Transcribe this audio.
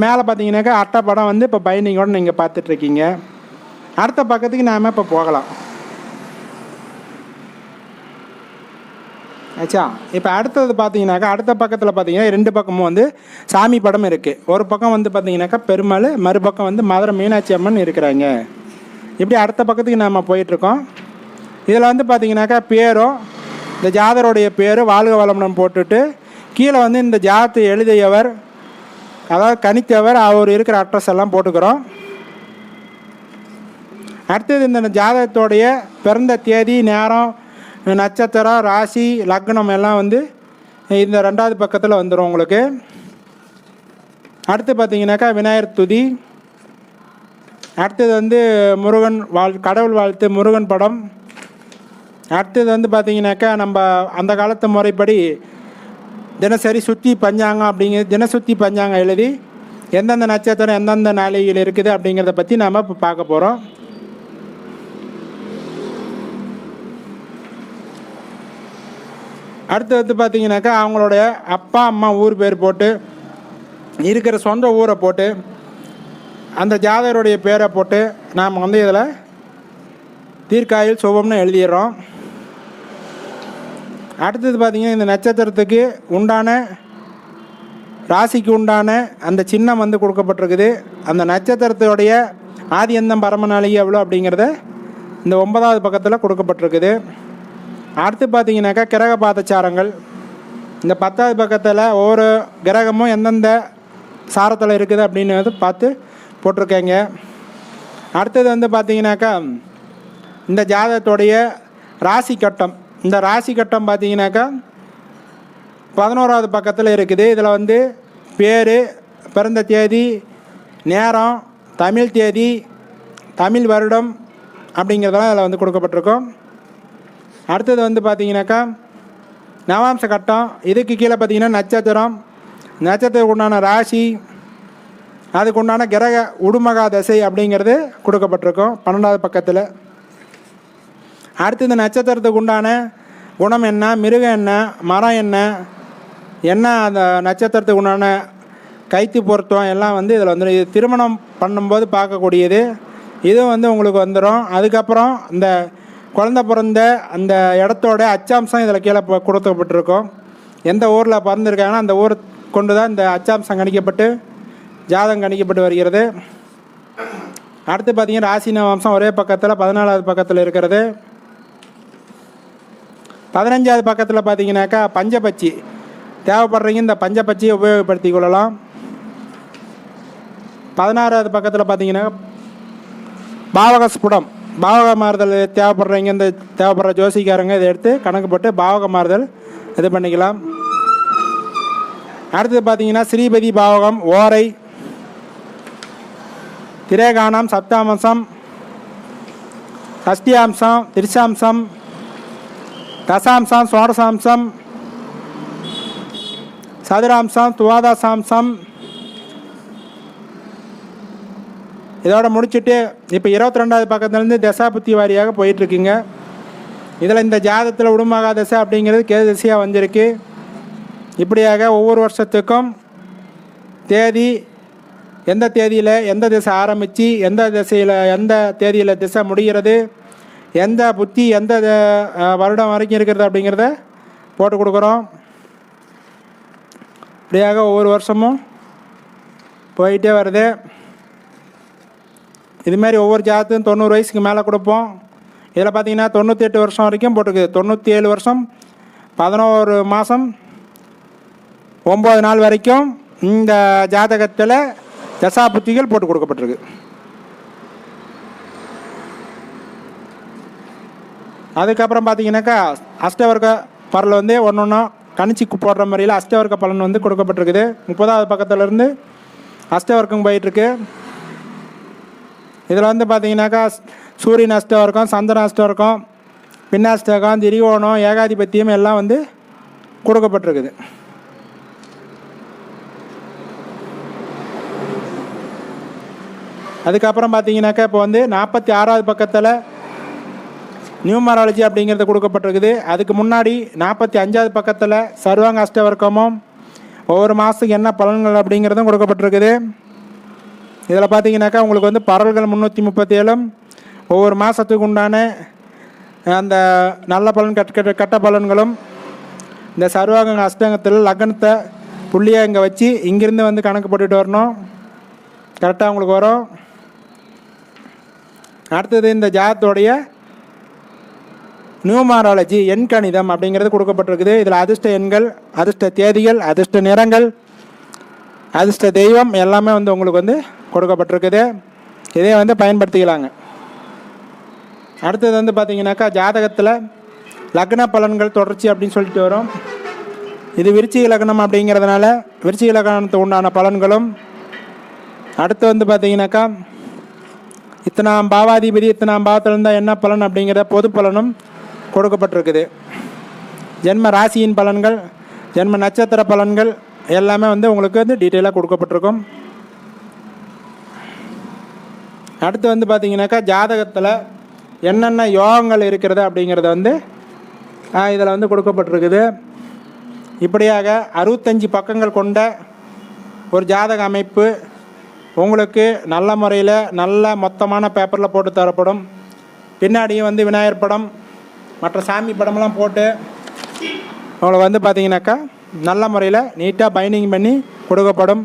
மேலே பார்த்தீங்கன்னாக்கா அட்டை படம் வந்து இப்போ பைண்டிங்கோடு நீங்கள் பார்த்துட்ருக்கீங்க. அடுத்த பக்கத்துக்கு நாம் இப்போ போகலாம். ஆச்சா, இப்போ அடுத்தது பார்த்தீங்கன்னாக்கா அடுத்த பக்கத்தில் பார்த்தீங்கன்னா 2 பக்கமும் வந்து சாமி படம் இருக்குது. ஒரு பக்கம் வந்து பார்த்தீங்கன்னாக்கா பெருமாள், மறுபக்கம் வந்து மதுரை மீனாட்சி அம்மன் இருக்கிறாங்க. இப்படி அடுத்த பக்கத்துக்கு நாம் போயிட்டுருக்கோம். இதில் வந்து பார்த்தீங்கன்னாக்கா பேரும் இந்த ஜாதருடைய பேர் வாழ்க வளமுடன் போட்டுட்டு கீழே வந்து இந்த ஜாதத்தை எழுதியவர், அதாவது கணித்தவர், அவர் இருக்கிற அட்ரஸ் எல்லாம் போட்டுக்கிறோம். அடுத்தது இந்த ஜாதகத்தோடைய பிறந்த தேதி, நேரம், நட்சத்திரம், ராசி, லக்னம் எல்லாம் வந்து இந்த 2வது பக்கத்தில் வந்துடும் உங்களுக்கு. அடுத்து பார்த்தீங்கன்னாக்கா விநாயகர் துதி. அடுத்தது வந்து முருகன் கடவுள் வாழ்த்து, முருகன் படம். அடுத்தது வந்து பார்த்தீங்கன்னாக்கா நம்ம அந்த காலத்து முறைப்படி தினசரி சுற்றி பஞ்சாங்கம் தினசுத்தி பஞ்சாங்கம் எழுதி எந்தெந்த நட்சத்திரம் எந்தெந்த நாளைகள் இருக்குது அப்படிங்கிறத பற்றி நாம் இப்போ பார்க்க போகிறோம். அடுத்து வந்து பார்த்தீங்கன்னாக்கா அவங்களுடைய அப்பா அம்மா ஊர் பேர் போட்டு இருக்கிற சொந்த ஊரை போட்டு அந்த ஜாதகருடைய பேரை போட்டு நாம் வந்து இதில் தீர்க்காயில் சுபம்னு எழுதிடுறோம். அடுத்தது பார்த்திங்கன்னா இந்த நட்சத்திரத்துக்கு உண்டான ராசிக்கு உண்டான அந்த சின்னம் வந்து கொடுக்கப்பட்டிருக்குது. அந்த நட்சத்திரத்துடைய ஆதி எந்தம் பரமநாளிகை எவ்வளோ அப்படிங்கிறத இந்த 9வது பக்கத்தில் கொடுக்கப்பட்டிருக்குது. அடுத்து பார்த்திங்கனாக்கா கிரக பாதச்சாரங்கள். இந்த 10வது பக்கத்தில் ஒவ்வொரு கிரகமும் எந்தெந்த சாரத்தில் இருக்குது அப்படின்னு வந்து பார்த்து போட்டிருக்கேங்க. அடுத்தது வந்து பார்த்திங்கனாக்கா இந்த ஜாதகத்துடைய ராசி கட்டம். இந்த ராசி கட்டம் பார்த்திங்கனாக்கா 11வது பக்கத்தில் இருக்குது. இதில் வந்து பேர், பிறந்த தேதி, நேரம், தமிழ் தேதி, தமிழ் வருடம் அப்படிங்கிறதெல்லாம் இதில் வந்து கொடுக்கப்பட்டிருக்கும். அடுத்தது வந்து பார்த்திங்கனாக்கா நவாம்ச கட்டம். இதுக்கு கீழே பார்த்திங்கன்னா நட்சத்திரம், நட்சத்திரத்துக்கு உண்டான ராசி, அதுக்கு உண்டான கிரக உடுமகா தசை அப்படிங்கிறது கொடுக்கப்பட்டிருக்கும் 12வது பக்கத்தில். அடுத்து இந்த நட்சத்திரத்துக்கு உண்டான குணம் என்ன, மிருகம் என்ன, மரம் என்ன அந்த நட்சத்திரத்துக்கு உண்டான கைத்து பொருத்தம் எல்லாம் வந்து இதில் வந்துடும். இது திருமணம் பண்ணும்போது பார்க்கக்கூடியது. இதுவும் வந்து உங்களுக்கு வந்துடும். அதுக்கப்புறம் இந்த குழந்தை பிறந்த அந்த இடத்தோட அச்சாம்சம் இதில் கீழே கொடுக்கப்பட்டிருக்கும். எந்த ஊரில் பிறந்திருக்காங்கன்னா அந்த ஊரை கொண்டு தான் இந்த அச்சாம்சம் கணிக்கப்பட்டு ஜாதகம் கணிக்கப்பட்டு வருகிறது. அடுத்து பார்த்திங்கன்னா ராசி நவாம்சம் ஒரே பக்கத்தில் 14வது பக்கத்தில் இருக்கிறது. 15வது பக்கத்தில் பார்த்திங்கனாக்கா பஞ்சபட்சி தேவைப்படுறீங்க, இந்த பஞ்சபட்சியை உபயோகப்படுத்தி கொள்ளலாம். 16வது பக்கத்தில் பார்த்திங்கன்னா பாவக ஸ்புடம், பாவக மாறுதல் தேவைப்படுறீங்க, இந்த தேவைப்படுற ஜோசிக்காரங்க இதை எடுத்து கணக்கு போட்டு பாவக மாறுதல் இது பண்ணிக்கலாம். அடுத்தது பார்த்திங்கன்னா ஸ்ரீபதி பாவகம், ஓரை, திரேகானம், சப்தாம்சம், சஷ்டியாம்சம், திரிசாம்சம், தசாம்சம், சோடசாம்சம், சதுராம்சம், துவாதசாம்சம். இதோட முடிச்சுட்டு இப்போ 22வது பக்கத்துலேருந்து தசாபுத்தி வாரியாக போயிட்டுருக்குங்க. இதில் இந்த ஜாதகத்தில் உடுமகா தசை அப்படிங்கிறது கேது தசையாக வந்திருக்கு. இப்படியாக ஒவ்வொரு வருஷத்துக்கும் தேதி, எந்த தேதியில் எந்த திசை ஆரம்பித்து எந்த திசையில் எந்த தேதியில் திசை முடிகிறது, எந்த புத்தி எந்த வருடம் வரைக்கும் இருக்கிறது அப்படிங்கிறத போட்டு கொடுக்குறோம். இப்படியாக ஒவ்வொரு வருஷமும் போயிட்டே வருது. இதுமாரி ஒவ்வொரு ஜாதகத்துக்கும் 90 வயசுக்கு மேலே கொடுப்போம். இதில் பார்த்திங்கன்னா 98 வருஷம் வரைக்கும் போட்டிருக்குது. 97 வருஷம் 11 மாதம் 9 நாள் வரைக்கும் இந்த ஜாதகத்தில் தசாபுத்திகள் போட்டு கொடுக்கப்பட்டிருக்கு. அதுக்கப்புறம் பார்த்திங்கனாக்கா அஷ்டவர்க்க பலன் வந்து ஒன்று ஒன்றா கணிச்சு போடுற முறையில் அஷ்டவர்க்க பலன் வந்து கொடுக்கப்பட்டிருக்குது. 30வது பக்கத்துலேருந்து அஷ்டவர்க்கம் போயிட்டுருக்கு. இதில் வந்து பார்த்திங்கனாக்கா சூரியன் அஷ்டவர்க்கம், சந்திரன் அஷ்டவர்க்கம், பின்னாஷ்டகம், திரிகோணம், ஏகாதிபத்தியம் எல்லாம் வந்து கொடுக்கப்பட்டிருக்குது. அதுக்கப்புறம் பார்த்திங்கனாக்கா இப்போ வந்து 46வது பக்கத்தில் நியூமராலஜி அப்படிங்கிறது கொடுக்கப்பட்டிருக்குது. அதுக்கு முன்னாடி 45வது பக்கத்தில் சர்வாங்க அஷ்டவர்க்கமும் ஒவ்வொரு மாதத்துக்கு என்ன பலன்கள் அப்படிங்கிறதும் கொடுக்கப்பட்டிருக்குது. இதில் பார்த்தீங்கன்னாக்கா உங்களுக்கு வந்து பரல்கள் 337 ஒவ்வொரு மாதத்துக்கு உண்டான அந்த நல்ல பலன் கட்ட பலன்களும் இந்த சர்வாங்க அஷ்டங்கத்தில் லக்னத்தை புள்ளியாக இங்கே வச்சு இங்கேருந்து வந்து கணக்கு போட்டுட்டு வரணும். கரெக்டாக உங்களுக்கு வரும். அடுத்தது இந்த ஜாதத்தோடைய நியூமாராலஜி எண் கணிதம் அப்படிங்கிறது கொடுக்கப்பட்டிருக்குது. இதில் அதிர்ஷ்ட எண்கள், அதிர்ஷ்ட தேதிகள், அதிர்ஷ்ட நிறங்கள், அதிர்ஷ்ட தெய்வம் எல்லாமே வந்து உங்களுக்கு வந்து கொடுக்கப்பட்டிருக்குது. இதே வந்து பயன்படுத்திக்கலாங்க. அடுத்தது வந்து பார்த்திங்கனாக்கா ஜாதகத்தில் லக்ன பலன்கள் தொடர்ச்சி அப்படின்னு சொல்லிட்டு வரும். இது விருச்சிக லக்னம் அப்படிங்கிறதுனால விருச்சிக லக்னத்துக்கு உண்டான பலன்களும், அடுத்து வந்து பார்த்திங்கனாக்கா இத்தனாம் பாவாதிபதி இத்தனாம் பாவத்தில் இருந்தால் என்ன பலன் அப்படிங்கிற பொது பலனும் கொடுக்கப்பட்டிருக்குது. ஜென்ம ராசியின் பலன்கள், ஜென்ம நட்சத்திர பலன்கள் எல்லாமே வந்து உங்களுக்கு வந்து டீட்டெயிலாக கொடுக்கப்பட்டிருக்கும். அடுத்து வந்து பார்த்திங்கனாக்கா ஜாதகத்தில் என்னென்ன யோகங்கள் இருக்கிறது அப்படிங்கிறத வந்து இதில் வந்து கொடுக்கப்பட்டிருக்குது. இப்படியாக 65 பக்கங்கள் கொண்ட ஒரு ஜாதக அமைப்பு உங்களுக்கு நல்ல முறையில் நல்ல மொத்தமான பேப்பரில் போட்டு தரப்படும். பின்னாடியும் வந்து விநாயகர் படம் மற்ற சாமி படமெல்லாம் போட்டு உங்களுக்கு வந்து பார்த்திங்கனாக்கா நல்ல முறையில் நீட்டாக பைண்டிங் பண்ணி கொடுக்கப்படும்.